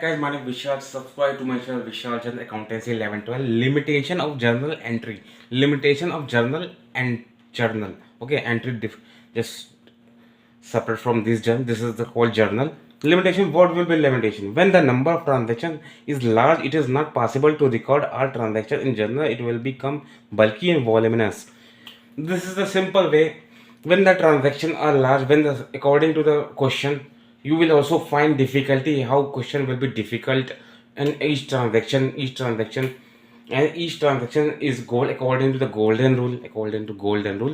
guys, my name is Vishal. Subscribe to my channel Vishal Chand Accountancy 1112. Limitation of journal entry. Limitation of journal and journal. Okay, entry just separate from this journal. This is the called journal. Limitation. What will be limitation? When the number of transactions is large, it is not possible to record all transactions in journal. It will become bulky and voluminous. This is the simple way. When the transactions are large, according to the question, you will also find difficulty how question will be difficult, and each transaction is goal according to the golden rule,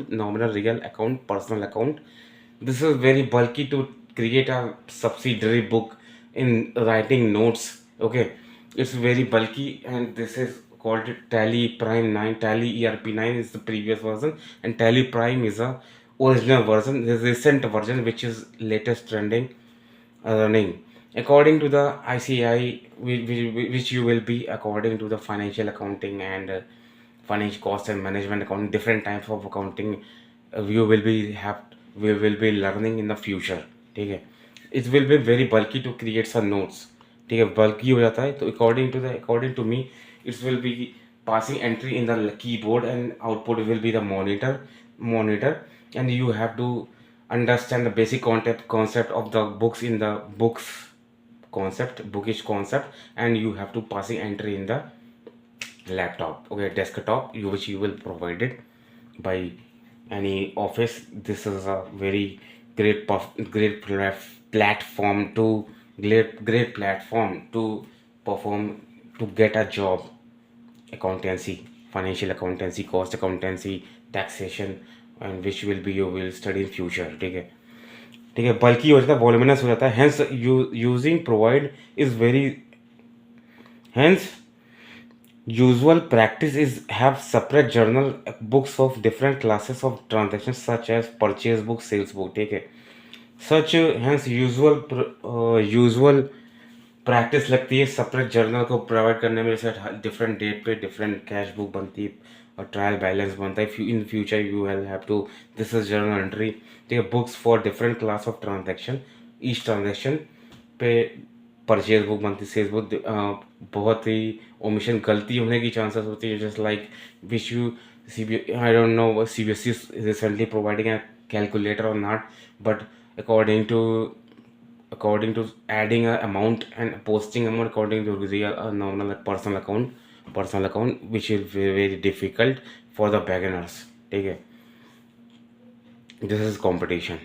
nominal, real account, personal account. This is very bulky to create a subsidiary book in writing notes. Okay, it's very bulky, and this is called Tally Prime 9. Tally ERP 9 is the previous version, and Tally Prime is a original version, the recent version, which is latest trending running. According to the ICI, which you will be according to the financial accounting and financial cost and management accounting, different types of accounting you will be have we will be learning in the future. ठीक है, it will be very bulky to create some notes. ठीक है, bulky हो जाता है तो according to me it will be passing entry in the keyboard and output will be the monitor, and you have to understand the basic concept of the books in the bookish concept, and you have to passing entry in the laptop, okay, desktop, which you will provided by any office. This is a very great platform to great platform to perform, to get a job. Accountancy, financial accountancy, cost accountancy, taxation, and which will be you will study in future. ठीक है, ठीक है, बल्कि हो जाता है, voluminous हो जाता है. Hence using provide is very, hence usual practice is have separate journal books of different classes of transactions such as purchase book, sales book. ठीक है, such hence usual प्रैक्टिस लगती है सेपरेट जर्नल को provide करने में. जैसे different date पे different cash book बनती है और ट्रायल बैलेंस बनता है. In future you will have to, this is journal entry. ठीक है, books for different class of transaction. Each transaction पे परचेज बुक बनती है, सेल्स बुक. बहुत ही ओमिशन गलती होने की चांसेस होती है, just like which you I don't know CBSE recently providing a calculator or not, but according to adding a amount and posting amount according to real nominal personal account, which is very difficult for the beginners. ठीक है, this is competition.